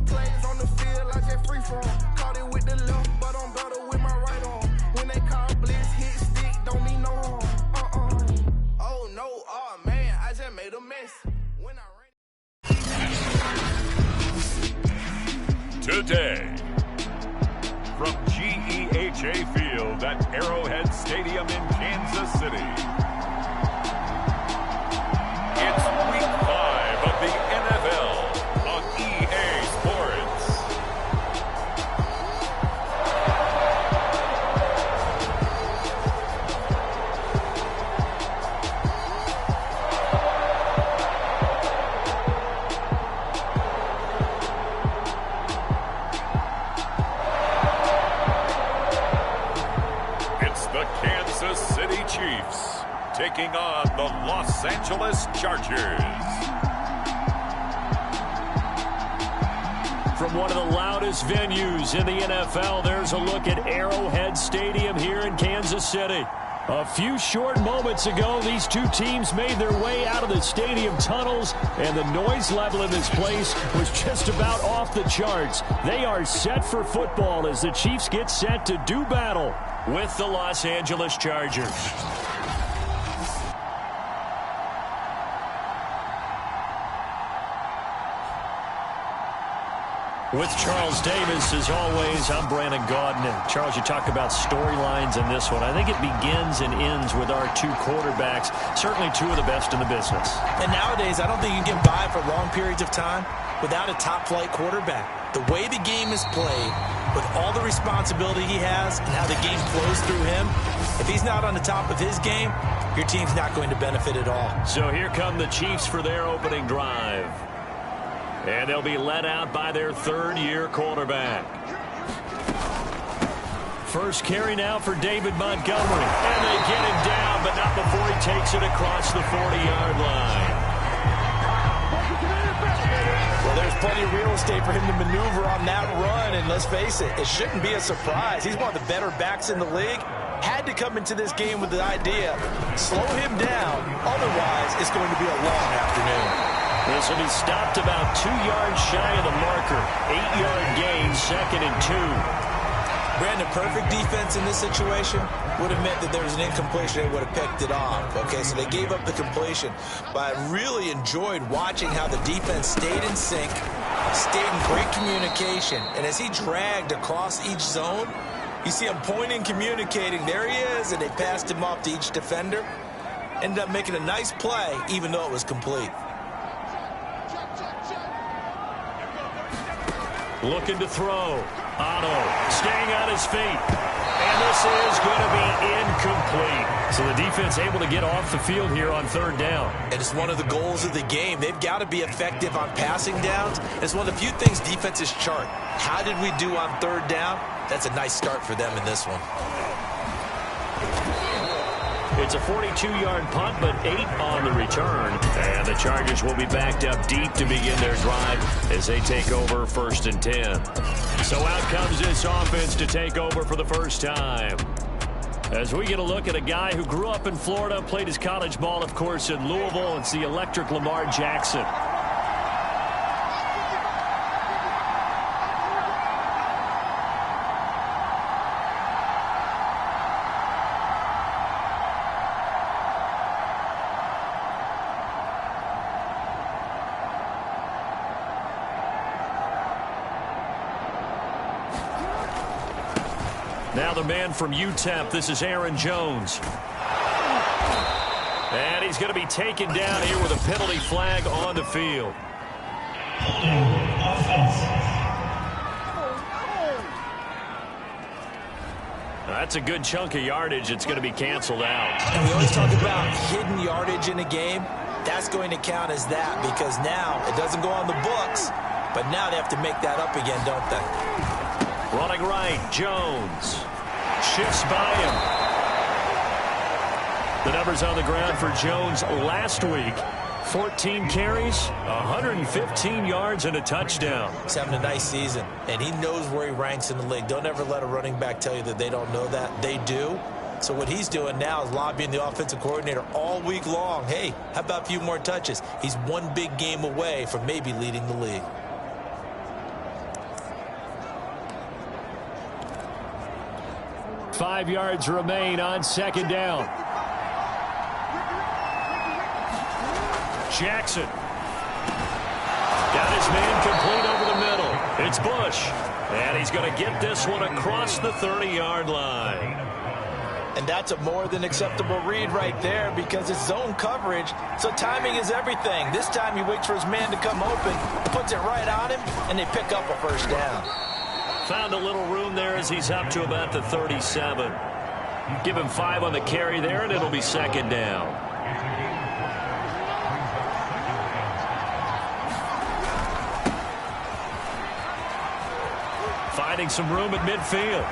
plays on the field, I just free from. Caught it with the left, but I'm better with my right arm. When they call blitz, hit stick, don't mean no harm. Oh no, oh man, I just made a mess. When I ran. Today, from GEHA Field at Arrowhead Stadium in Kansas City, it's Week 5 of the NFL on EA Sports. It's the Kansas City Chiefs taking on the Los Angeles Chargers. From one of the loudest venues in the NFL, there's a look at Arrowhead Stadium here in Kansas City. A few short moments ago, these two teams made their way out of the stadium tunnels, and the noise level in this place was just about off the charts. They are set for football as the Chiefs get set to do battle with the Los Angeles Chargers. With Charles Davis, as always, I'm Brandon Gaudin. And Charles, you talk about storylines in this one. I think it begins and ends with our two quarterbacks, certainly two of the best in the business. And nowadays, I don't think you can get by for long periods of time without a top-flight quarterback. The way the game is played, with all the responsibility he has and how the game flows through him, if he's not on the top of his game, your team's not going to benefit at all. So here come the Chiefs for their opening drive. And they'll be led out by their third-year quarterback. First carry now for David Montgomery. And they get him down, but not before he takes it across the 40-yard line. Well, there's plenty of real estate for him to maneuver on that run. And let's face it, it shouldn't be a surprise. He's one of the better backs in the league. Had to come into this game with the idea, slow him down. Otherwise, it's going to be a long afternoon. This will be stopped about 2 yards shy of the marker. 8-yard gain, 2nd and 2. Brandon, perfect defense in this situation would have meant that there was an incompletion. They would have picked it off. Okay, so they gave up the completion. But I really enjoyed watching how the defense stayed in sync, stayed in great communication. And as he dragged across each zone, you see him pointing, communicating. There he is, and they passed him off to each defender. Ended up making a nice play, even though it was complete. Looking to throw. Otto staying on his feet. And this is going to be incomplete. So the defense able to get off the field here on third down. And it's one of the goals of the game. They've got to be effective on passing downs. It's one of the few things defenses chart. How did we do on third down? That's a nice start for them in this one. It's a 42-yard punt, but 8 on the return. And the Chargers will be backed up deep to begin their drive as they take over 1st and 10. So out comes this offense to take over for the first time. As we get a look at a guy who grew up in Florida, played his college ball, of course, in Louisville. It's the electric Lamar Jackson. Now the man from UTEP, this is Aaron Jones. And he's going to be taken down here with a penalty flag on the field. That's a good chunk of yardage. It's going to be canceled out. And we always talk about hidden yardage in a game. That's going to count as that because now it doesn't go on the books, but now they have to make that up again, don't they? Running right, Jones. Shifts by him. The numbers on the ground for Jones last week. 14 carries, 115 yards, and a touchdown. He's having a nice season, and he knows where he ranks in the league. Don't ever let a running back tell you that they don't know that. They do. So what he's doing now is lobbying the offensive coordinator all week long. Hey, how about a few more touches? He's one big game away from maybe leading the league. 5 yards remain on second down. Jackson. Got his man complete over the middle. It's Bush. And he's going to get this one across the 30-yard line. And that's a more than acceptable read right there because it's zone coverage, so timing is everything. This time he waits for his man to come open, puts it right on him, and they pick up a first down. Found a little room there as he's up to about the 37. Give him 5 on the carry there, and it'll be second down. Finding some room at midfield.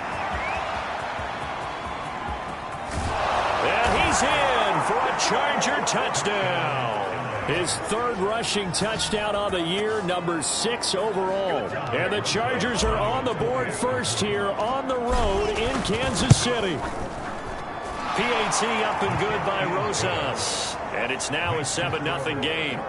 And he's in for a Charger touchdown. His 3rd rushing touchdown on the year, number 6 overall. And the Chargers are on the board first here on the road in Kansas City. PAT up and good by Rosas. And it's now a 7-0 game.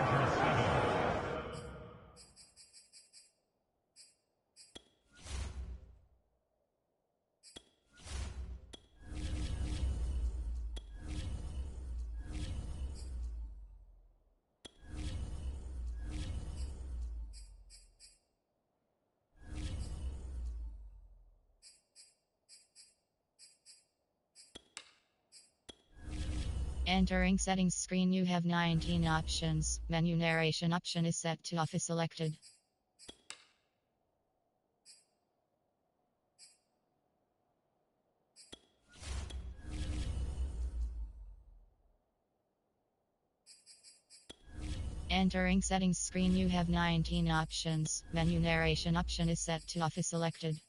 Entering settings screen, you have 19 options. Menu narration option is set to off is selected. Entering settings screen, you have 19 options. Menu narration option is set to off is selected.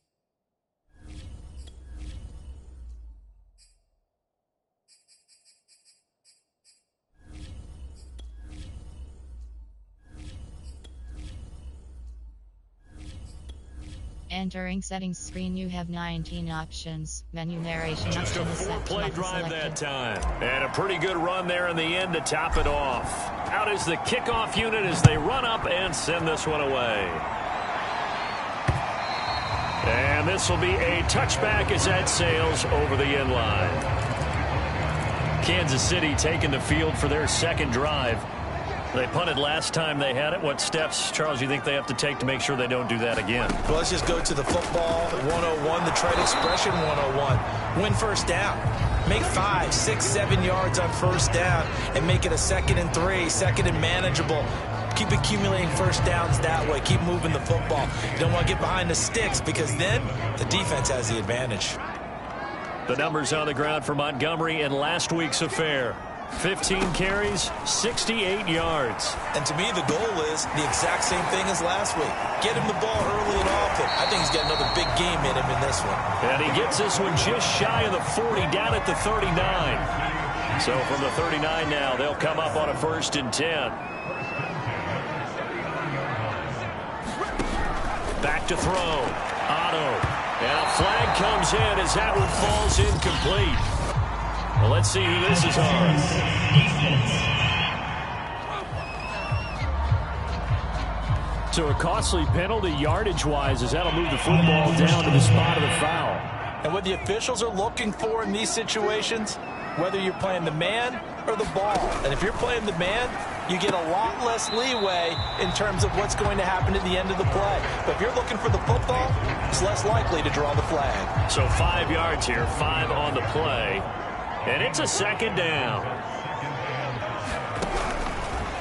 Entering settings screen, you have 19 options. Menu narration Just a option is set to 4-play off drive selected. that time. And a pretty good run there in the end to top it off. Out is the kickoff unit as they run up and send this one away. And this will be a touchback as that sails over the end line. Kansas City taking the field for their 2nd drive. They punted last time they had it. What steps, Charles, you think they have to take to make sure they don't do that again? Well, let's just go to the football 101, the trade expression 101. Win first down. Make 5, 6, 7 yards on first down and make it a 2nd and 3, 2nd and manageable. Keep accumulating first downs that way. Keep moving the football. You don't want to get behind the sticks because then the defense has the advantage. The numbers on the ground for Montgomery in last week's affair. 15 carries, 68 yards. And to me, the goal is the exact same thing as last week. Get him the ball early and often. I think he's got another big game in him in this one. And he gets this one just shy of the 40, down at the 39. So from the 39 now, they'll come up on a 1st and 10. Back to throw. Otto. And a flag comes in as that one falls incomplete. Well, let's see who this is on. So a costly penalty yardage-wise as that'll move the football down to the spot of the foul. And what the officials are looking for in these situations, whether you're playing the man or the ball. And if you're playing the man, you get a lot less leeway in terms of what's going to happen at the end of the play. But if you're looking for the football, it's less likely to draw the flag. So 5 yards here, 5 on the play. And it's a 2nd down.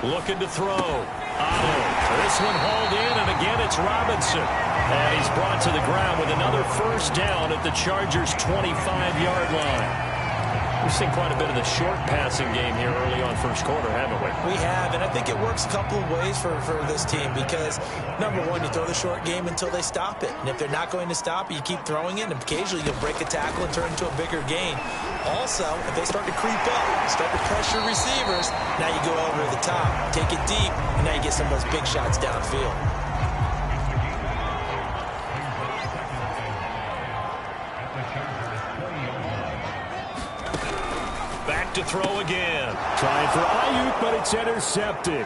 Looking to throw. Otto. This one hauled in, and again it's Robinson. And he's brought to the ground with another first down at the Chargers' 25-yard line. We've seen quite a bit of the short passing game here early on first quarter, haven't we? We have, and I think it works a couple of ways for this team because, number one, you throw the short game until they stop it. And if they're not going to stop it, you keep throwing it, and occasionally you'll break a tackle and turn into a bigger gain. Also, if they start to creep up, start to pressure receivers, now you go over the top, take it deep, and now you get some of those big shots downfield. To throw again. Trying for Ayuk, but it's intercepted.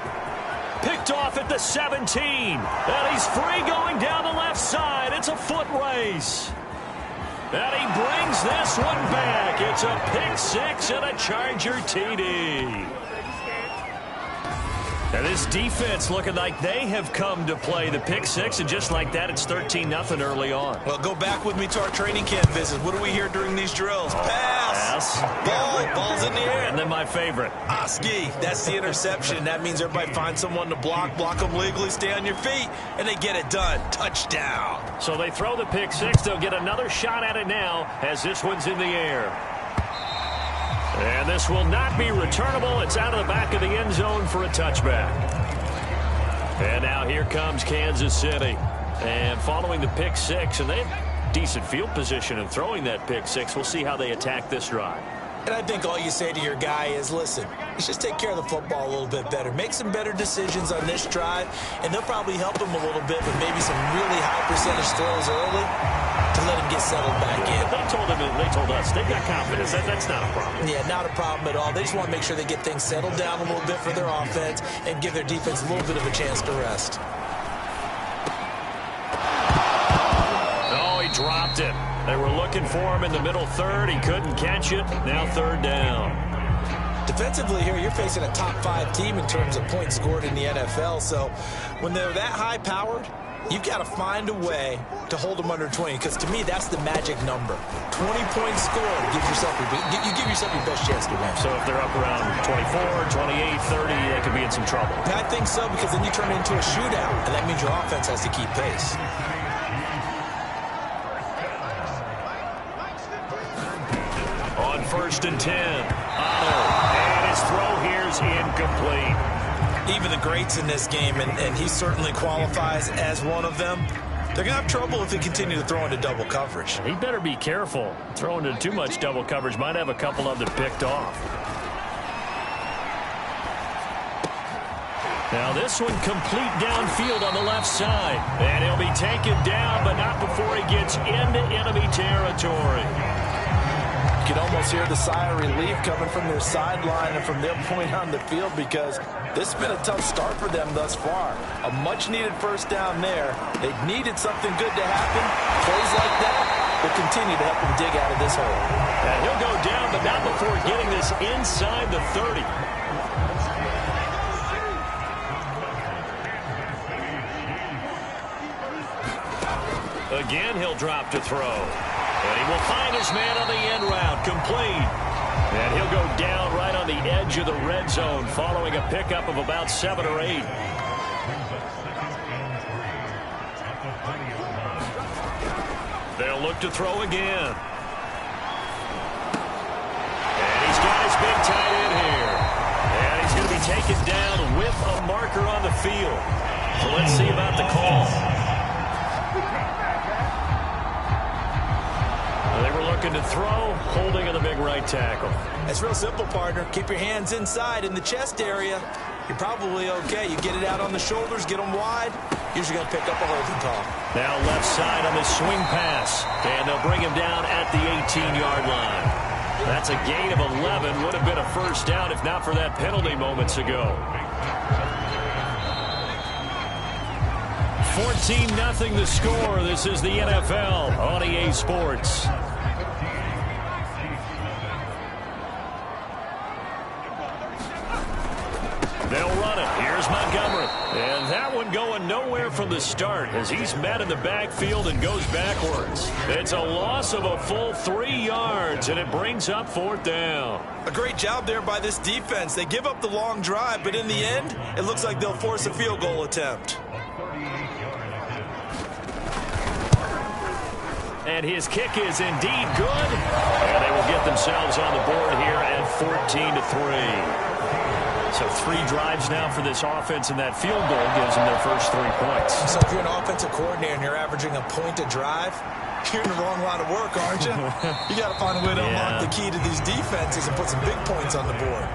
Picked off at the 17. And he's free going down the left side. It's a foot race. And he brings this one back. It's a pick six and a Charger TD. And this defense looking like they have come to play the pick six, and just like that, it's 13-0 early on. Well, go back with me to our training camp visit. What do we hear during these drills? Pass. Ball's in the air. And then my favorite. Oski, that's the interception. That means everybody finds someone to block them legally, stay on your feet, and they get it done. Touchdown. So they throw the pick six. They'll get another shot at it now as this one's in the air. And this will not be returnable. It's out of the back of the end zone for a touchback. And now here comes Kansas City. And following the pick six, and they have decent field position in throwing that pick six. We'll see how they attack this drive. And I think all you say to your guy is, listen, let's just take care of the football a little bit better. Make some better decisions on this drive, and they'll probably help him a little bit with maybe some really high percentage throws early to let him get settled back in. They told us they've got confidence. That's not a problem. Yeah, not a problem at all. They just want to make sure they get things settled down a little bit for their offense and give their defense a little bit of a chance to rest. Oh, he dropped it. They were looking for him in the middle third. He couldn't catch it. Now third down. Defensively here, you're facing a top 5 team in terms of points scored in the NFL. So when they're that high-powered, you've got to find a way to hold them under 20, because to me, that's the magic number. 20 points scored. You give yourself your best chance to win. So if they're up around 24, 28, 30, they could be in some trouble. I think so, because then you turn it into a shootout, and that means your offense has to keep pace. On 1st and 10, and his throw here's incomplete. Even the greats in this game, and he certainly qualifies as one of them, they're going to have trouble if they continue to throw into double coverage. He better be careful. Throwing into too much double coverage might have a couple of them picked off. Now this one complete downfield on the left side. And he'll be taken down, but not before he gets into enemy territory. You can almost hear the sigh of relief coming from their sideline and from their point on the field, because this has been a tough start for them thus far. A much-needed first down there. They needed something good to happen. Plays like that will continue to help them dig out of this hole. And he'll go down, but not before getting this inside the 30. Again, he'll drop to throw. And he will find his man on the end route, complete. And he'll go down right on the edge of the red zone following a pickup of about 7 or 8. They'll look to throw again. And he's got his big tight end here. And he's going to be taken down with a marker on the field. So let's see about the call. They were looking to throw, holding on the big right tackle. It's real simple, partner. Keep your hands inside in the chest area. You're probably okay. You get it out on the shoulders, get them wide. Usually going to pick up a holding call. Now left side on the swing pass. And they'll bring him down at the 18-yard line. That's a gain of 11. Would have been a first down if not for that penalty moments ago. 14-0 the score. This is the NFL on EA Sports. They'll run it. Here's Montgomery. And that one going nowhere from the start as he's met in the backfield and goes backwards. It's a loss of a full 3 yards, and it brings up 4th down. A great job there by this defense. They give up the long drive, but in the end, it looks like they'll force a field goal attempt. And his kick is indeed good. And they will get themselves on the board here at 14-3. So 3 drives now for this offense, and that field goal gives them their first 3 points. So if you're an offensive coordinator and you're averaging a point a drive, you're in the wrong line of work, aren't you? You got to find a way to unlock the key to these defenses and put some big points on the board.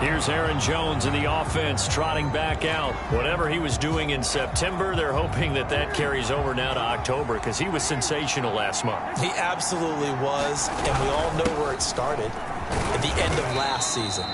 Here's Aaron Jones in the offense trotting back out. Whatever he was doing in September, they're hoping that that carries over now to October, because he was sensational last month. He absolutely was, and we all know where it started. At the end of last season,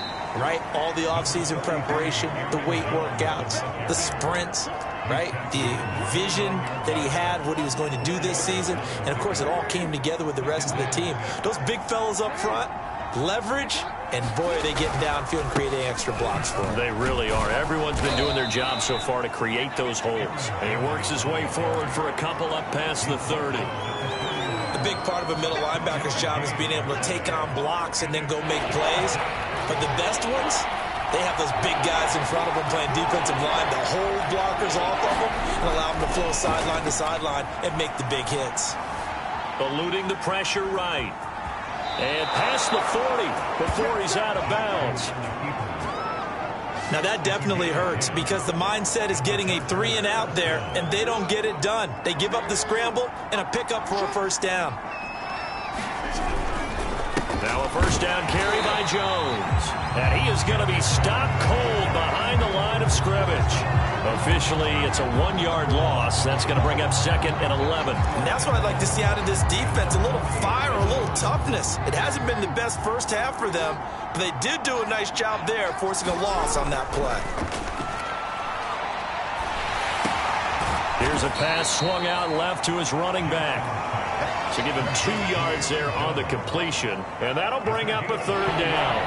right? All the offseason preparation, the weight workouts, the sprints. right? The vision that he had, what he was going to do this season, and of course it all came together with the rest of the team. Those big fellas up front, leverage, and boy, are they getting downfield and creating extra blocks for him. They really are. Everyone's been doing their job so far to create those holes. And he works his way forward for a couple up past the 30. The big part of a middle linebacker's job is being able to take on blocks and then go make plays. But the best ones, they have those big guys in front of them playing defensive line to hold blockers off of them and allow them to flow sideline to sideline and make the big hits. Eluding the pressure right. And past the 40 before he's out of bounds. Now that definitely hurts because the mindset is getting a 3-and-out there, and they don't get it done. They give up the scramble and a pickup for a first down. Now a first down carry by Jones. And he is going to be stopped cold behind the line of scrimmage. Officially, it's a 1-yard loss. That's going to bring up 2nd and 11. And that's what I'd like to see out of this defense, a little fire, a little toughness. It hasn't been the best first half for them, but they did do a nice job there, forcing a loss on that play. Here's a pass swung out left to his running back. To give him 2 yards there on the completion. And that'll bring up a 3rd down.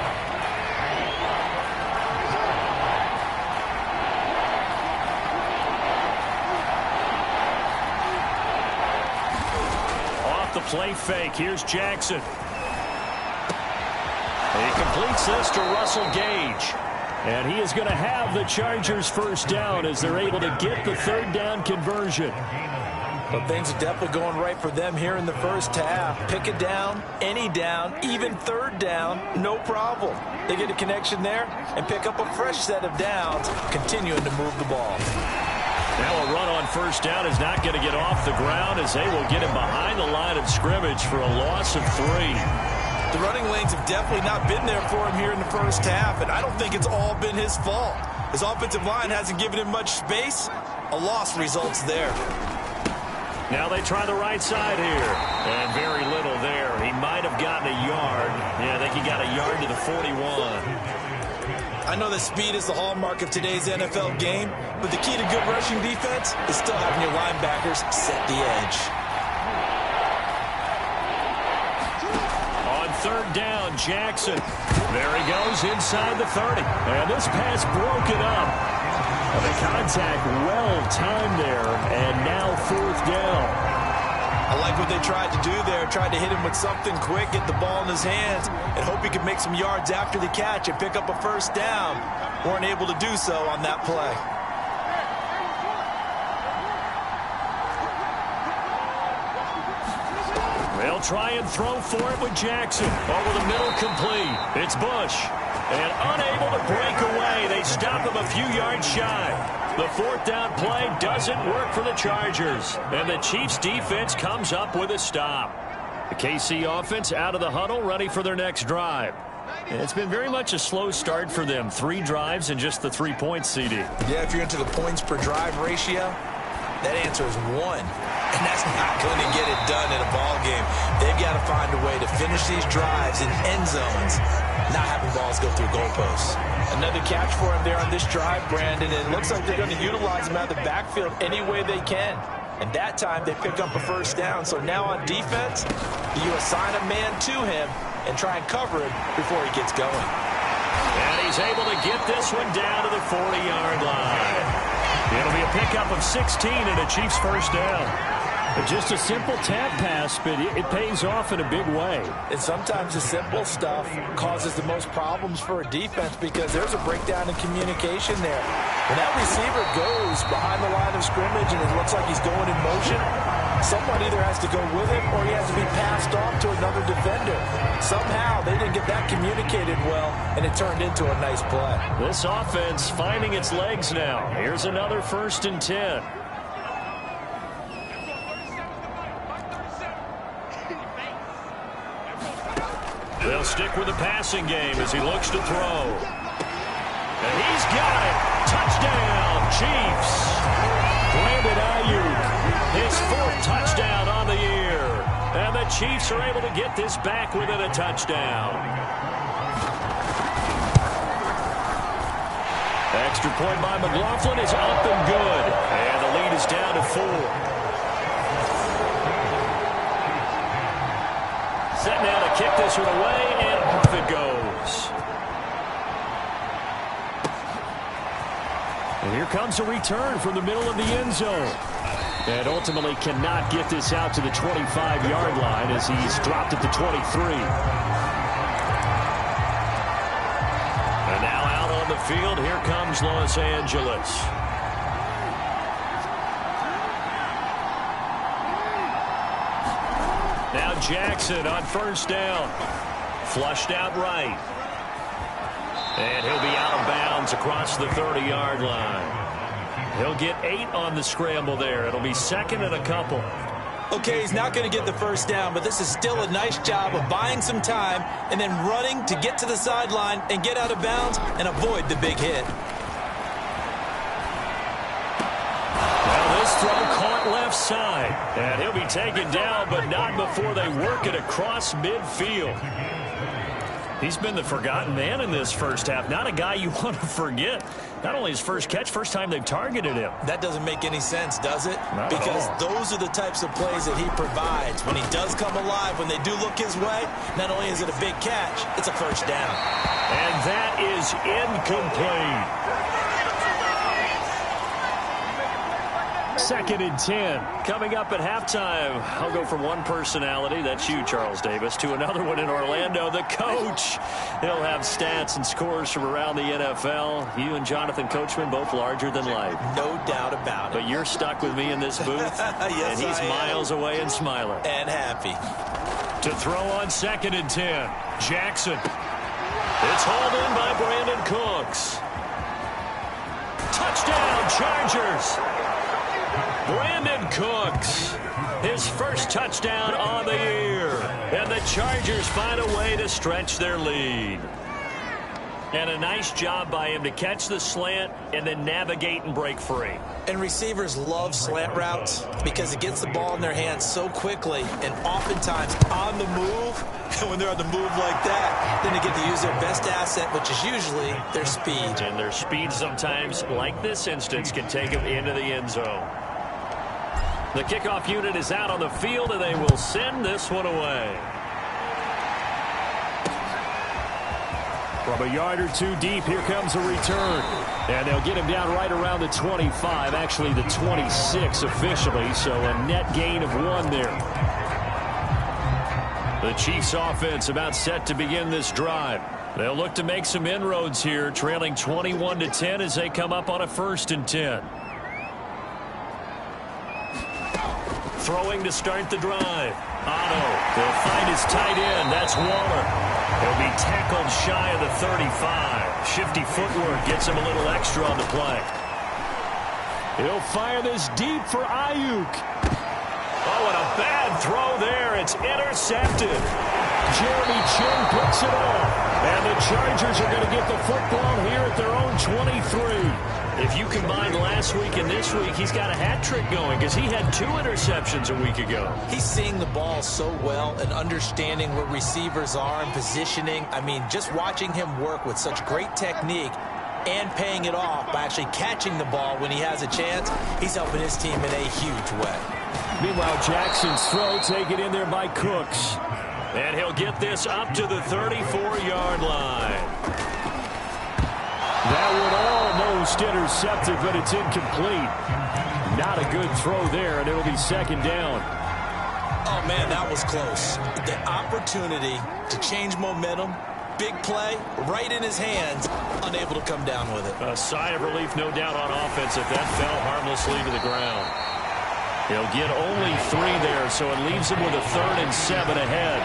The play fake. Here's Jackson. He completes this to Russell Gage. And he is going to have the Chargers first down as they're able to get the 3rd down conversion. But things are definitely going right for them here in the first half. Pick it down, any down, even 3rd down, no problem. They get a connection there and pick up a fresh set of downs, continuing to move the ball. Now a run on first down is not going to get off the ground as they will get him behind the line of scrimmage for a loss of 3. The running lanes have definitely not been there for him here in the first half, and I don't think it's all been his fault. His offensive line hasn't given him much space. A loss results there. Now they try the right side here, and very little there. He might have gotten a yard. Yeah, I think he got a yard to the 41. I know that speed is the hallmark of today's NFL game, but the key to good rushing defense is still having your linebackers set the edge. On 3rd down, Jackson. There he goes inside the 30. And this pass broken up. And the contact well-timed there, and now 4th down. I like what they tried to do there, tried to hit him with something quick, get the ball in his hands, and hope he could make some yards after the catch and pick up a first down. Weren't able to do so on that play. They'll try and throw for it with Jackson. Over the middle, complete. It's Bush. And unable to break away. They stop him a few yards shy. The 4th down play doesn't work for the Chargers. And the Chiefs defense comes up with a stop. The KC offense out of the huddle, ready for their next drive. And it's been very much a slow start for them. 3 drives and just the 3 points, CD. Yeah, if you're into the points per drive ratio, that answer is 1. And that's not going to get it done in a ball game. They've got to find a way to finish these drives in end zones, not having balls go through goalposts. Another catch for him there on this drive, Brandon. And it looks like they're going to utilize him out of the backfield any way they can. And that time they pick up a first down. So now on defense, you assign a man to him and try and cover him before he gets going. And he's able to get this one down to the 40-yard line. It'll be a pickup of 16 and a Chiefs first down. Just a simple tap pass, but it pays off in a big way. And sometimes the simple stuff causes the most problems for a defense because there's a breakdown in communication there. When that receiver goes behind the line of scrimmage and it looks like he's going in motion, someone either has to go with him or he has to be passed off to another defender. Somehow they didn't get that communicated well, and it turned into a nice play. This offense finding its legs now. Here's another 1st and 10. They'll stick with the passing game as he looks to throw. And he's got it. Touchdown, Chiefs. Brandon Ayuk, his 4th touchdown on the year. And the Chiefs are able to get this back within a touchdown. Extra point by McLaughlin is up and good. And goes down to 4. Set now to kick this one away, and off it goes. And here comes a return from the middle of the end zone. And ultimately cannot get this out to the 25-yard line as he's dropped at the 23. And now out on the field, here comes Los Angeles. Now Jackson on first down. Flushed out right. And he'll be out of bounds across the 30-yard line. He'll get 8 on the scramble there. It'll be second and a couple. Okay, he's not going to get the first down, but this is still a nice job of buying some time and then running to get to the sideline and get out of bounds and avoid the big hit. Well, this throw caught left side. And he'll be taken down, but not before they work it across midfield. He's been the forgotten man in this first half. Not a guy you want to forget. Not only his first catch, first time they've targeted him. That doesn't make any sense, does it? Not because at all. those are the types of plays that he provides. When he does come alive, when they do look his way, not only is it a big catch, it's a first down. And that is incomplete. Second and 10. Coming up at halftime, I'll go from one personality, that's you, Charles Davis, to another one in Orlando, the coach. He'll have stats and scores from around the NFL. You and Jonathan Coachman, both larger than life. No doubt about it. But you're stuck with me in this booth, yes, and he's miles away and smiling. And happy. To throw on second and 10, Jackson. It's hauled in by Brandon Cooks. Touchdown, Chargers. Brandon Cooks, his first touchdown on the year. And the Chargers find a way to stretch their lead. And a nice job by him to catch the slant and then navigate and break free. And receivers love slant routes because it gets the ball in their hands so quickly and oftentimes on the move. And when they're on the move like that, then they get to use their best asset, which is usually their speed. And their speed sometimes, like this instance, can take them into the end zone. The kickoff unit is out on the field, and they will send this one away. From a yard or two deep, here comes a return. And they'll get him down right around the 25, actually the 26 officially, so a net gain of 1 there. The Chiefs offense about set to begin this drive. They'll look to make some inroads here, trailing 21-10 as they come up on a 1st and 10. Throwing to start the drive. Otto will find his tight end. That's Waller. He'll be tackled shy of the 35. Shifty footwork gets him a little extra on the play. He'll fire this deep for Ayuk. Oh, and a bad throw there. It's intercepted. Jeremy Chin picks it off. And the Chargers are going to get the football here at their own 23. If you combine last week and this week, he's got a hat trick going because he had 2 interceptions a week ago. He's seeing the ball so well and understanding where receivers are and positioning. I mean, just watching him work with such great technique and paying it off by actually catching the ball when he has a chance, he's helping his team in a huge way. Meanwhile, Jackson's throw taken in there by Cooks. And he'll get this up to the 34-yard line. That one almost intercepted, but it's incomplete. Not a good throw there, and it'll be second down. Oh, man, that was close. The opportunity to change momentum, big play, right in his hands, unable to come down with it. A sigh of relief, no doubt, on offense if that fell harmlessly to the ground. He'll get only 3 there, so it leaves him with a 3rd and 7 ahead.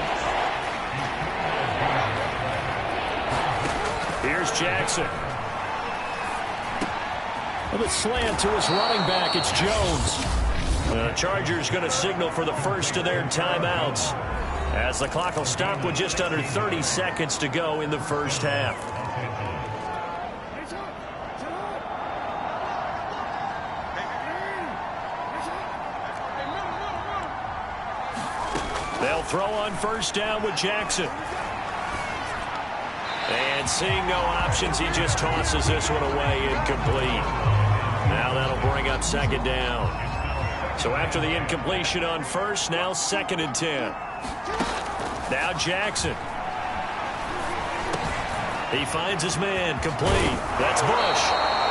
Here's Jackson. With a slant to his running back, it's Jones. The Chargers going to signal for the first of their timeouts as the clock will stop with just under 30 seconds to go in the first half. They'll throw on first down with Jackson. And seeing no options, he just tosses this one away, incomplete. Now that'll bring up second down. So after the incompletion on first, now 2nd and 10. Now Jackson. He finds his man, complete. That's Bush.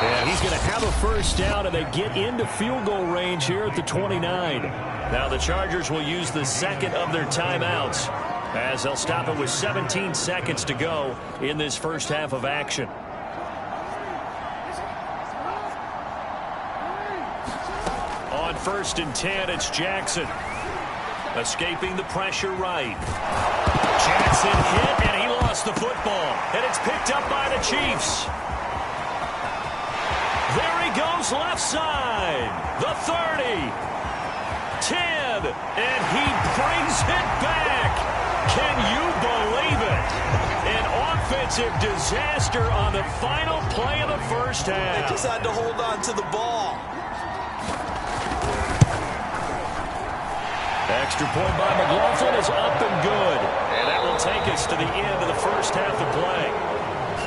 And he's going to have a first down, and they get into field goal range here at the 29. Now the Chargers will use the second of their timeouts as they'll stop it with 17 seconds to go in this first half of action. On 1st and 10, it's Jackson. Escaping the pressure right. Jackson hit, and he lost the football. And it's picked up by the Chiefs. There he goes left side. The 30. 10. And he brings it back. Can you believe it? An offensive disaster on the final play of the first half. They just had to hold on to the ball. Extra point by McLaughlin is up and good. And that will take us to the end of the first half of play.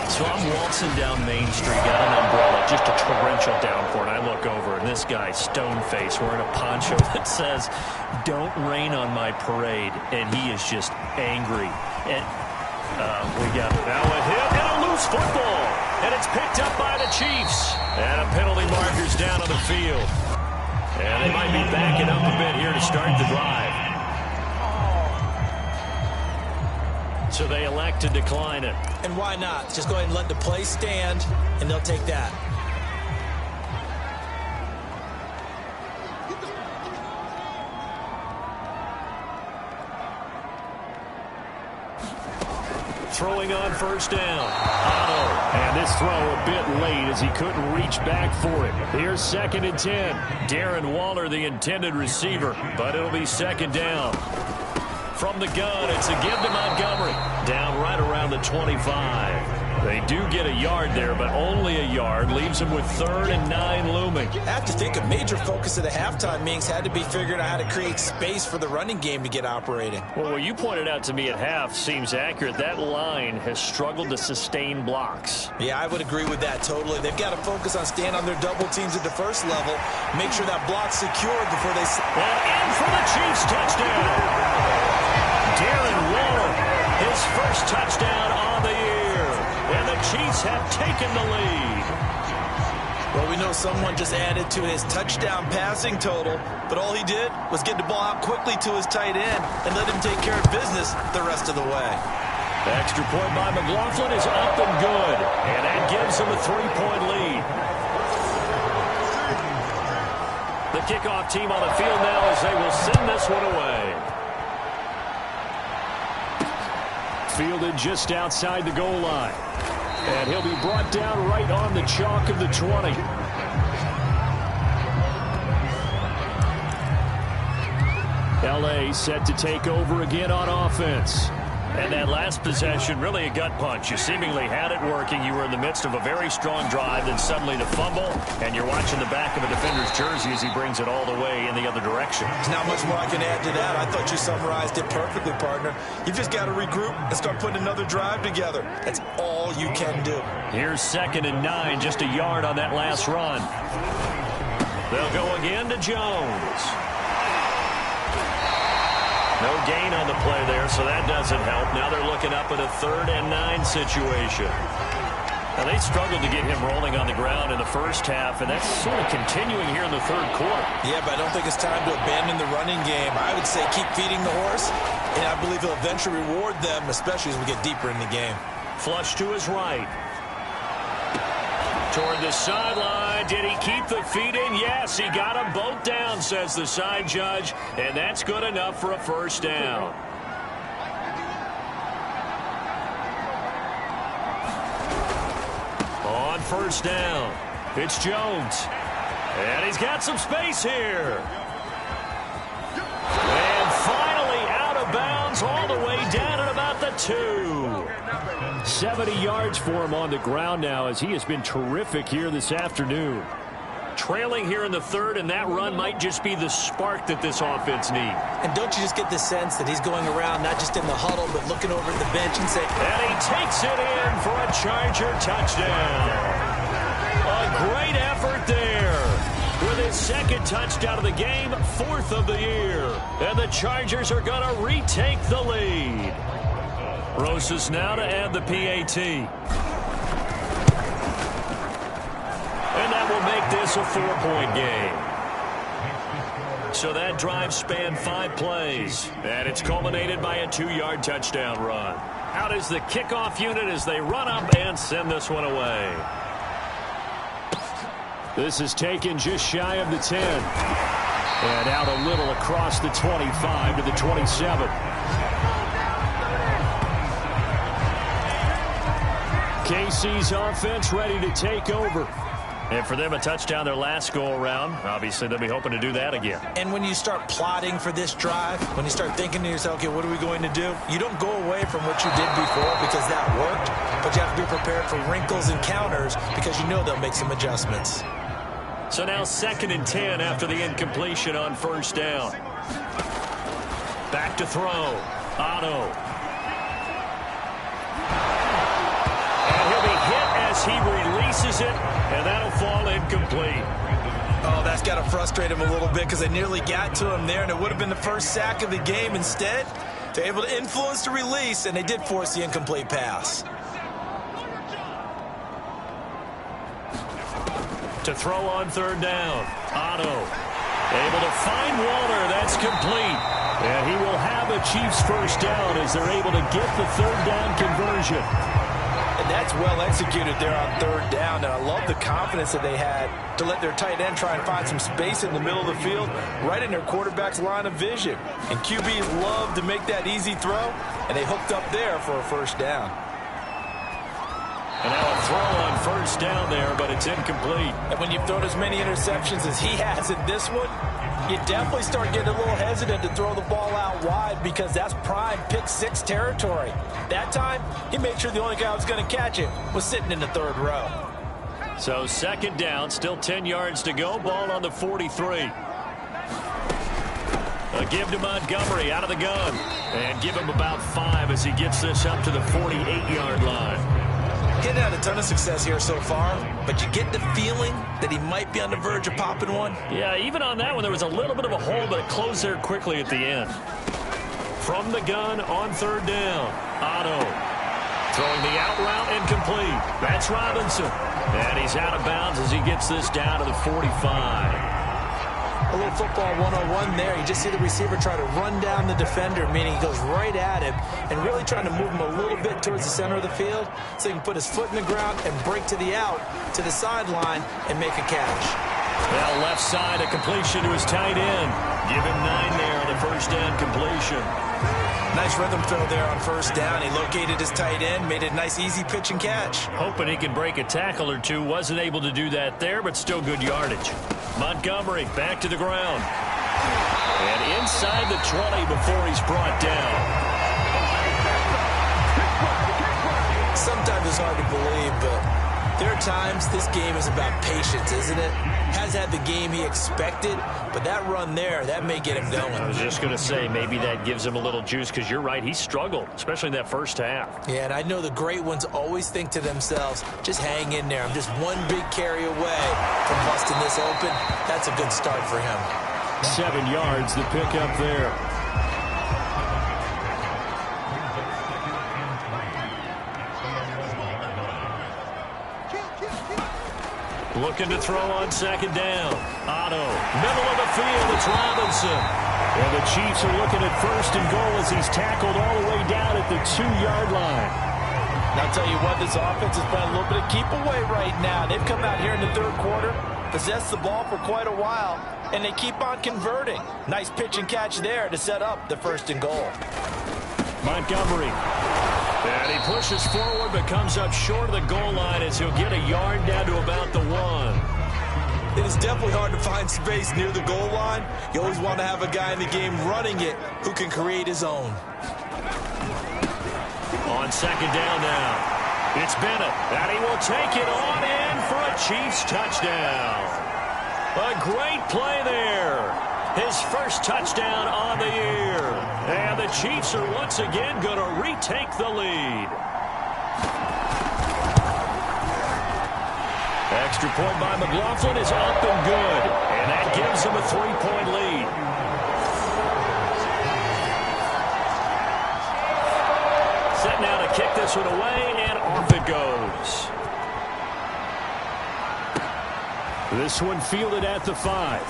So I'm waltzing down Main Street, got an umbrella, just a torrential downpour, and I look over, and this guy, stone-faced, wearing a poncho that says, "Don't rain on my parade," and he is just angry. And we got now a hit and a loose football, and it's picked up by the Chiefs. And a penalty marker's down on the field. And they might be backing up a bit here to start the drive. So they elect to decline it. And why not? Just go ahead and let the play stand, and they'll take that. Throwing on first down. And this throw a bit late as he couldn't reach back for it. Here's 2nd and 10. Darren Waller, the intended receiver, but it'll be 2nd down. From the gun, it's a give to Montgomery. Down right around the 25. They do get a yard there, but only a yard. Leaves them with 3rd and 9 looming. I have to think a major focus of the halftime meetings had to be figuring out how to create space for the running game to get operating. Well, what you pointed out to me at half seems accurate. That line has struggled to sustain blocks. Yeah, I would agree with that totally. They've got to focus on staying on their double teams at the first level. Make sure that block's secured before they... And in for the Chiefs touchdown. Darren Waller, his first touchdown on the year. And the Chiefs have taken the lead. Well, we know someone just added to his touchdown passing total, but all he did was get the ball out quickly to his tight end and let him take care of business the rest of the way. The extra point by McLaughlin is up and good, and that gives him a 3-point lead. The kickoff team on the field now as they will send this one away. Fielded just outside the goal line. And he'll be brought down right on the chalk of the 20. LA set to take over again on offense. And that last possession, really a gut punch. You seemingly had it working. You were in the midst of a very strong drive, then suddenly the fumble, and you're watching the back of a defender's jersey as he brings it all the way in the other direction. There's not much more I can add to that. I thought you summarized it perfectly, partner. You've just got to regroup and start putting another drive together. That's all you can do. Here's 2nd and 9, just a yard on that last run. They'll go again to Jones. No gain on the play there, so that doesn't help. Now they're looking up at a 3rd and 9 situation. Now they struggled to get him rolling on the ground in the first half, and that's sort of continuing here in the 3rd quarter. Yeah, but I don't think it's time to abandon the running game. I would say keep feeding the horse, and I believe he'll eventually reward them, especially as we get deeper in the game. Flush to his right. Toward the sideline. Did he keep the feet in? Yes, he got them both down, says the side judge, and that's good enough for a first down. On first down, it's Jones. And he's got some space here. And finally out of bounds all the way down at about the 2. 70 yards for him on the ground now as he has been terrific here this afternoon. Trailing here in the 3rd, and that run might just be the spark that this offense needs. And don't you just get the sense that he's going around not just in the huddle but looking over at the bench and saying, and he takes it in for a Charger touchdown. A great effort there with His second touchdown of the game, 4th of the year. And the Chargers are going to retake the lead. Rosas now to add the PAT. And that will make this a 4-point game. So that drive spanned 5 plays. And it's culminated by a 2-yard touchdown run. Out is the kickoff unit as they run up and send this one away. This is taken just shy of the 10. And out a little across the 25 to the 27. KC's offense ready to take over. And for them, a touchdown their last go-around. Obviously, they'll be hoping to do that again. And when you start plotting for this drive, when you start thinking to yourself, okay, what are we going to do? You don't go away from what you did before because that worked, but you have to be prepared for wrinkles and counters because you know they'll make some adjustments. So now 2nd and 10 after the incompletion on 1st down. Back to throw. Otto. And he'll be hit as he releases it, and that'll fall incomplete. Oh, that's got to frustrate him a little bit because they nearly got to him there, and it would have been the first sack of the game. Instead, they're able to influence the release, and they did force the incomplete pass. To throw on 3rd down. Otto able to find Walter. That's complete. And he will have a Chiefs 1st down as they're able to get the 3rd down conversion. And that's well executed there on 3rd down. And I love the confidence that they had to let their tight end try and find some space in the middle of the field, right in their quarterback's line of vision. And QBs love to make that easy throw, and they hooked up there for a 1st down. And now a throw on 1st down there, but it's incomplete. And when you've thrown as many interceptions as he has in this one, you definitely start getting a little hesitant to throw the ball out wide because that's prime pick-6 territory. That time, he made sure the only guy who was going to catch it was sitting in the 3rd row. So 2nd down, still 10 yards to go. Ball on the 43. A give to Montgomery out of the gun. And give him about 5 as he gets this up to the 48-yard line. He's had a ton of success here so far, but you get the feeling that he might be on the verge of popping one. Yeah, even on that one, there was a little bit of a hole, but it closed there quickly at the end. From the gun on 3rd down, Otto throwing the out route incomplete. That's Robinson. And he's out of bounds as he gets this down to the 45. A little football 101 there. You just see the receiver try to run down the defender, meaning he goes right at him and really trying to move him a little bit towards the center of the field so he can put his foot in the ground and break to the out, to the sideline, and make a catch. Well, left side, a completion to his tight end. Give him 9 there on the 1st down completion. Nice rhythm throw there on 1st down. He located his tight end, made a nice easy pitch and catch. Hoping he could break a tackle or two. Wasn't able to do that there, but still good yardage. Montgomery back to the ground. And inside the 20 before he's brought down. Sometimes it's hard to believe, but there are times this game is about patience, isn't it? Has had the game he expected, but that run there, that may get him going. I was just going to say, maybe that gives him a little juice, because you're right, he struggled, especially in that 1st half. Yeah, and I know the great ones always think to themselves, just hang in there. I'm just one big carry away from busting this open. That's a good start for him. 7 yards, the pickup there. Looking to throw on 2nd down. Otto, middle of the field, it's Robinson. And the Chiefs are looking at 1st and goal as he's tackled all the way down at the 2-yard line. And I'll tell you what, this offense is playing a little bit of keep away right now. They've come out here in the 3rd quarter, possessed the ball for quite a while, and they keep on converting. Nice pitch and catch there to set up the 1st and goal. Montgomery. And he pushes forward but comes up short of the goal line as he'll get a yard down to about the 1. It is definitely hard to find space near the goal line. You always want to have a guy in the game running it who can create his own. On 2nd down now, it's Bennett, and he will take it on in for a Chiefs touchdown. A great play there. His 1st touchdown on the year. And the Chiefs are once again going to retake the lead. Extra point by McLaughlin is up and good. And that that gives them a 3-point lead. Set now to kick this one away, and off it goes. This one fielded at the 5.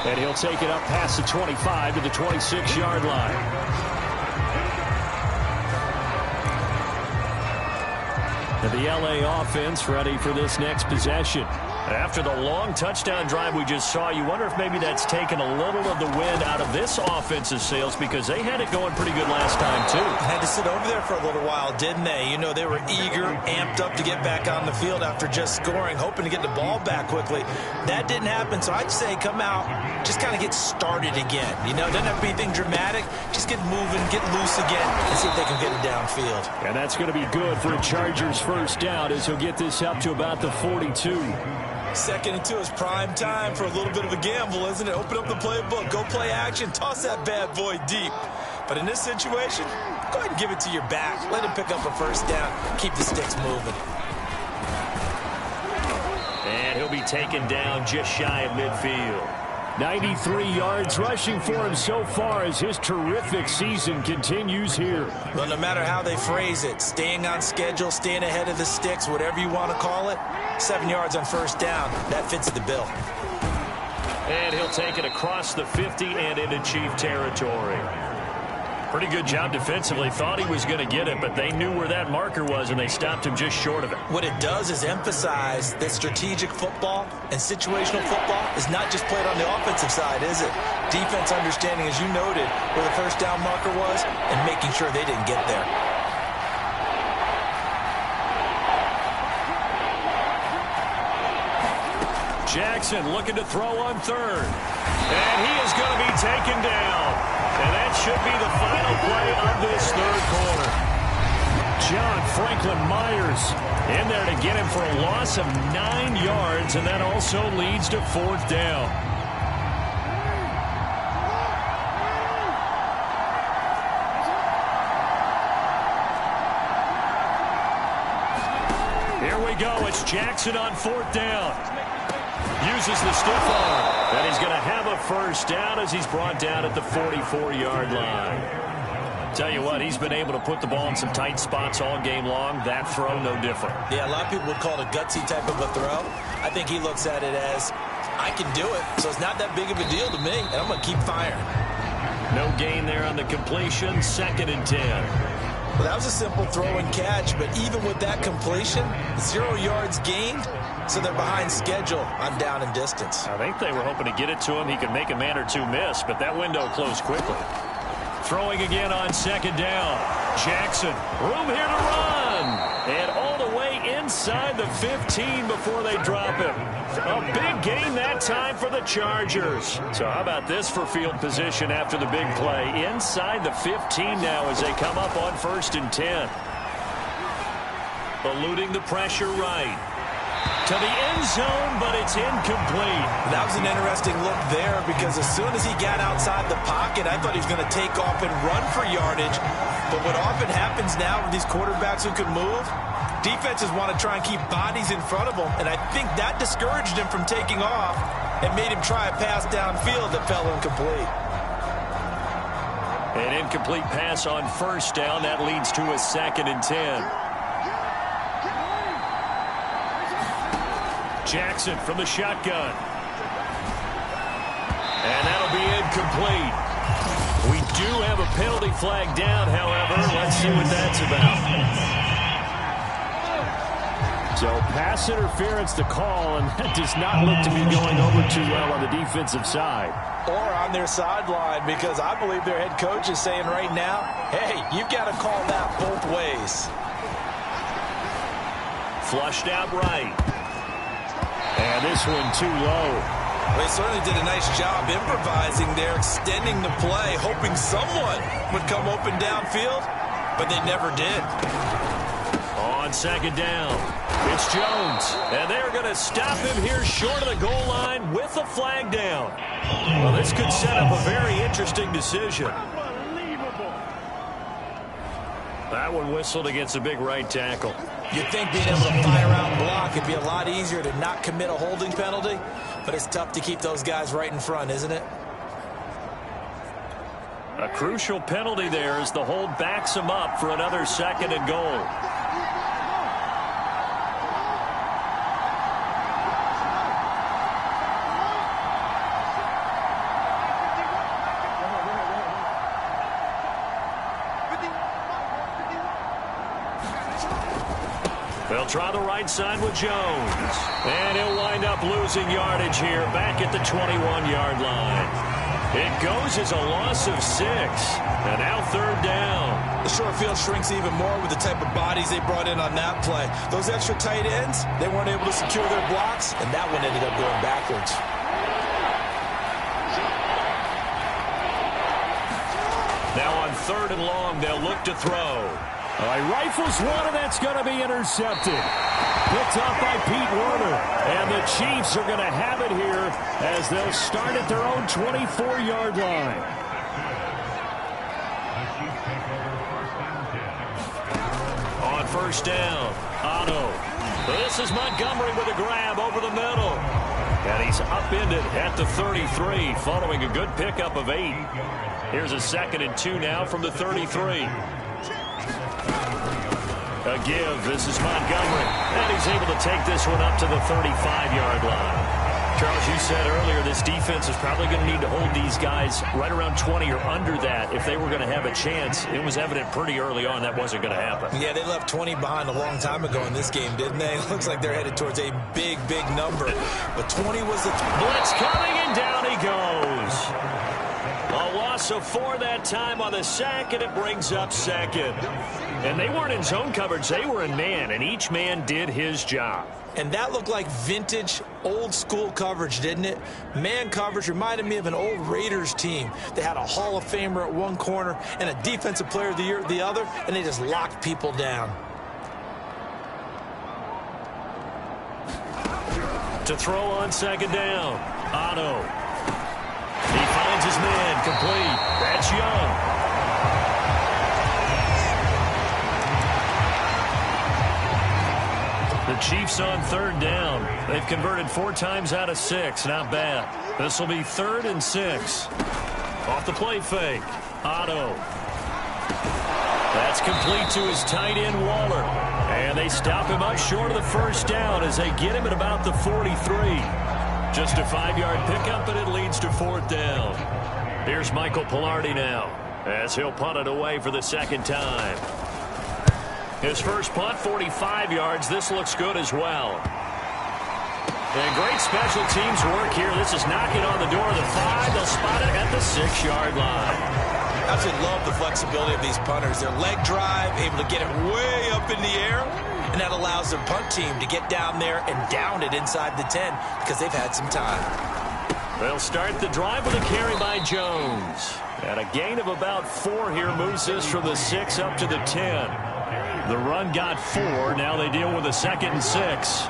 And he'll take it up past the 25 to the 26-yard line. And the LA offense ready for this next possession. After the long touchdown drive we just saw, you wonder if maybe that's taken a little of the wind out of this offensive sails, because they had it going pretty good last time, too. Had to sit over there for a little while, didn't they? You know, they were eager, amped up to get back on the field after just scoring, hoping to get the ball back quickly. That didn't happen, so I'd say come out, just kind of get started again. You know, it doesn't have to be anything dramatic. Just get moving, get loose again, and see if they can get it downfield. And that's going to be good for a Chargers first down, as he'll get this up to about the 42. 2nd and 2 is prime time for a little bit of a gamble, isn't it? Open up the playbook, go play action, toss that bad boy deep. But in this situation, go ahead and give it to your back. Let him pick up a first down. Keep the sticks moving. And he'll be taken down just shy of midfield. 93 yards rushing for him so far as his terrific season continues here. Well, no matter how they phrase it, staying on schedule, staying ahead of the sticks, whatever you want to call it, 7 yards on first down, that fits the bill. And he'll take it across the 50 and into Chief territory. Pretty good job defensively. Thought he was going to get it, but they knew where that marker was, and they stopped him just short of it. What it does is emphasize that strategic football and situational football is not just played on the offensive side, is it? Defense understanding, as you noted, where the first down marker was and making sure they didn't get there. Jackson looking to throw on 3rd. And he is going to be taken down. And that should be the final play of this 3rd quarter. John Franklin Myers in there to get him for a loss of 9 yards, and that also leads to 4th down. Here we go. It's Jackson on 4th down. Uses the stiff arm. And he's going to have a first down as he's brought down at the 44-yard line. Tell you what, he's been able to put the ball in some tight spots all game long. That throw, no different. Yeah, a lot of people would call it a gutsy type of a throw. I think he looks at it as, I can do it, so it's not that big of a deal to me, and I'm going to keep firing. No gain there on the completion. 2nd and 10. Well, that was a simple throw and catch, but even with that completion, 0 yards gained, so they're behind schedule on down and distance. I think they were hoping to get it to him. He could make a man or two miss, but that window closed quickly. Throwing again on 2nd down. Jackson, room here to run. And all the way inside the 15 before they drop him. A big gain that time for the Chargers. So how about this for field position after the big play? Inside the 15 now as they come up on 1st and 10. Eluding the pressure right. To the end zone, but it's incomplete. That was an interesting look there, because as soon as he got outside the pocket, I thought he was going to take off and run for yardage. But what often happens now with these quarterbacks who can move, defenses want to try and keep bodies in front of them, and I think that discouraged him from taking off and made him try a pass downfield that fell incomplete. An incomplete pass on 1st down. That leads to a 2nd and 10. Jackson from the shotgun. And that'll be incomplete. We do have a penalty flag down, however. Let's see what that's about. So pass interference to call, and that does not look to be going over too well on the defensive side. Or on their sideline, because I believe their head coach is saying right now, hey, you've got to call that both ways. Flushed out right. And this one too low. They certainly did a nice job improvising there, extending the play, hoping someone would come open downfield, but they never did. On 2nd down, it's Jones. And they're going to stop him here short of the goal line with the flag down. Well, this could set up a very interesting decision. That one whistled against a big right tackle. You'd think being able to fire out and block would be a lot easier to not commit a holding penalty, but it's tough to keep those guys right in front, isn't it? A crucial penalty there as the hold backs him up for another 2nd and goal. They'll try the right side with Jones. And he'll wind up losing yardage here back at the 21-yard line. It goes as a loss of 6. And now 3rd down. The short field shrinks even more with the type of bodies they brought in on that play. Those extra tight ends, they weren't able to secure their blocks, and that one ended up going backwards. Now on 3rd and long, they'll look to throw. All right, rifles one, and that's going to be intercepted. Picked up by Pete Werner. And the Chiefs are going to have it here as they'll start at their own 24-yard line. On 1st down, Otto. This is Montgomery with a grab over the middle. And he's upended at the 33 following a good pickup of 8. Here's a 2nd and 2 now from the 33. A give. This is Montgomery. And he's able to take this one up to the 35-yard line. Charles, you said earlier this defense is probably going to need to hold these guys right around 20 or under that if they were going to have a chance. It was evident pretty early on that wasn't going to happen. Yeah, they left 20 behind a long time ago in this game, didn't they? It looks like they're headed towards a big, big number. But 20 was the... Blitz coming, and down he goes. A loss of 4 that time on the sack, and it brings up 2nd. And they weren't in zone coverage. They were in man, and each man did his job. And that looked like vintage, old-school coverage, didn't it? Man coverage reminded me of an old Raiders team. They had a Hall of Famer at one corner and a Defensive Player of the Year at the other, and they just locked people down. To throw on 2nd down, Otto. He finds his man, complete. That's Young. The Chiefs on 3rd down. They've converted 4 times out of 6. Not bad. This will be 3rd and 6. Off the play fake. Otto. That's complete to his tight end, Waller. And they stop him up short of the 1st down as they get him at about the 43. Just a 5-yard pickup, and it leads to 4th down. Here's Michael Palardy now as he'll punt it away for the 2nd time. His first punt, 45 yards. This looks good as well. And great special teams work here. This is knocking on the door of the 5. They'll spot it at the 6-yard line. I absolutely love the flexibility of these punters. Their leg drive, able to get it way up in the air, and that allows their punt team to get down there and down it inside the 10 because they've had some time. They'll start the drive with a carry by Jones. And a gain of about 4 here moves this from the 6 up to the 10. The run got 4. Now they deal with a 2nd and 6.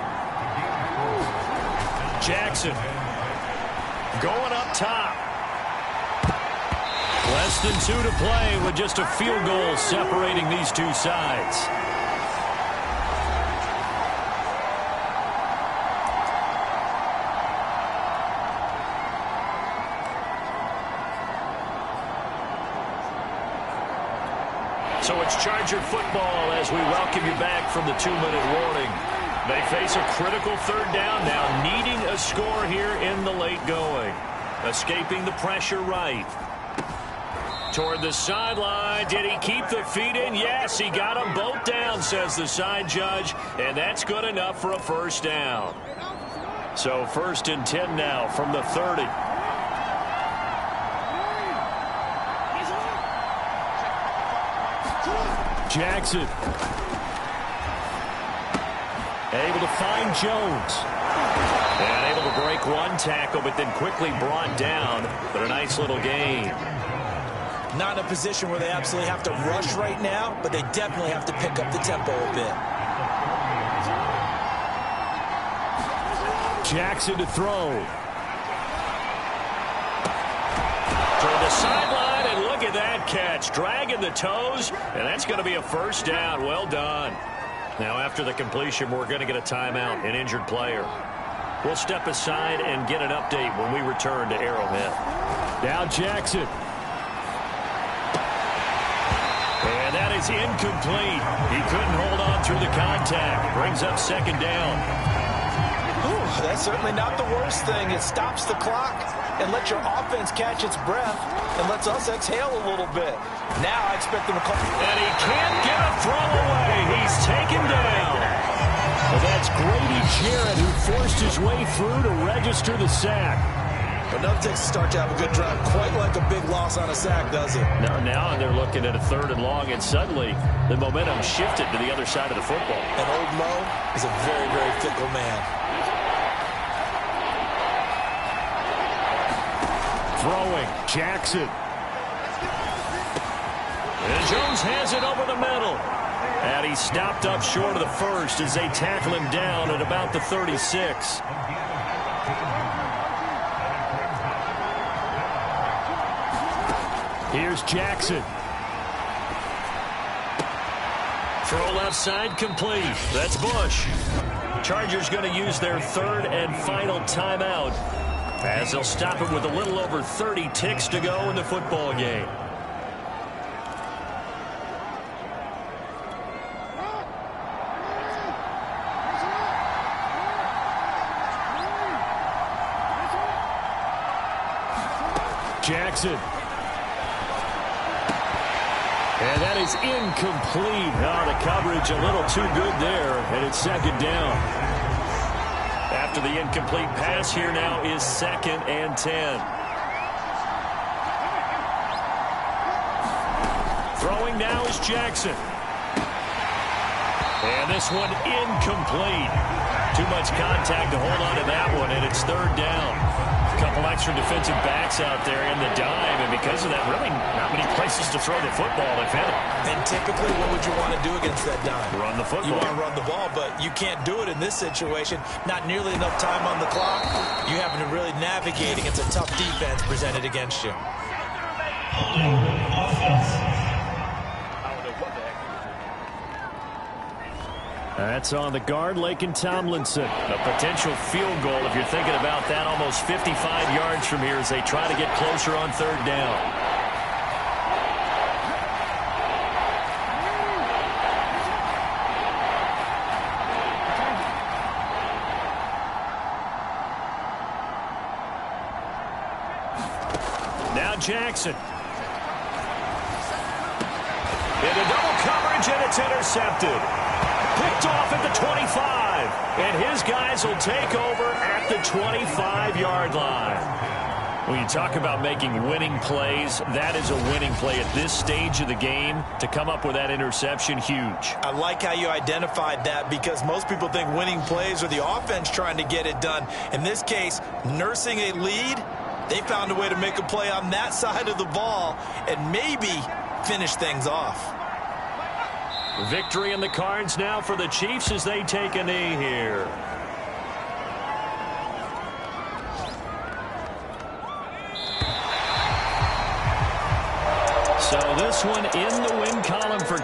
Jackson going up top. Less than 2 to play with just a field goal separating these two sides. So it's Charger football as we welcome you back from the 2-minute warning. They face a critical 3rd down now, needing a score here in the late going. Escaping the pressure right. Toward the sideline. Did he keep the feet in? Yes, he got them both down, says the side judge. And that's good enough for a 1st down. So 1st and 10 now from the 30. Jackson. Able to find Jones. And able to break one tackle, but then quickly brought down. But a nice little gain. Not in a position where they absolutely have to rush right now, but they definitely have to pick up the tempo a bit. Jackson to throw. Toward the sideline, and look at that catch. Dragging the toes, and that's going to be a 1st down. Well done. Now after the completion, we're going to get a timeout, an injured player. We'll step aside and get an update when we return to Arrowhead. Now Jackson. And that is incomplete. He couldn't hold on through the contact. Brings up second down. Ooh, that's certainly not the worst thing. It stops the clock and lets your offense catch its breath and lets us exhale a little bit. Now I expect them to call. And he can't get a throw away. He's taken down. Well, that's Grady Jarrett who forced his way through to register the sack. Enough takes to start to have a good drive. Quite like a big loss on a sack, does it? Now they're looking at a 3rd and long, and suddenly the momentum shifted to the other side of the football. And Old Mo is a very, very fickle man. Throwing, Jackson. And Jones has it over the middle. And he stopped up short of the first as they tackle him down at about the 36. Here's Jackson. Throw left side complete. That's Bush. Chargers going to use their 3rd and final timeout as they'll stop it with a little over 30 ticks to go in the football game. Jackson. And that is incomplete. Oh, the coverage a little too good there, and it's second down. After the incomplete pass, here now is 2nd and 10. Throwing now is Jackson. And this one incomplete. Too much contact to hold on to that one, and it's 3rd down. A couple extra defensive backs out there in the dime, and because of that, really not many places to throw the football, if any. And typically, what would you want to do against that dime? Run the football. You want to run the ball, but you can't do it in this situation. Not nearly enough time on the clock. You having to really navigate against a tough defense presented against you. That's on the guard, Laken Tomlinson. A potential field goal, if you're thinking about that, almost 55 yards from here as they try to get closer on 3rd down. Now Jackson. Into double coverage, and it's intercepted. Picked off at the 25, and his guys will take over at the 25-yard line. When you talk about making winning plays, that is a winning play at this stage of the game. To come up with that interception, huge. I like how you identified that because most people think winning plays are the offense trying to get it done. In this case, nursing a lead, they found a way to make a play on that side of the ball and maybe finish things off. Victory in the cards now for the Chiefs as they take a knee here. So this one in the win column for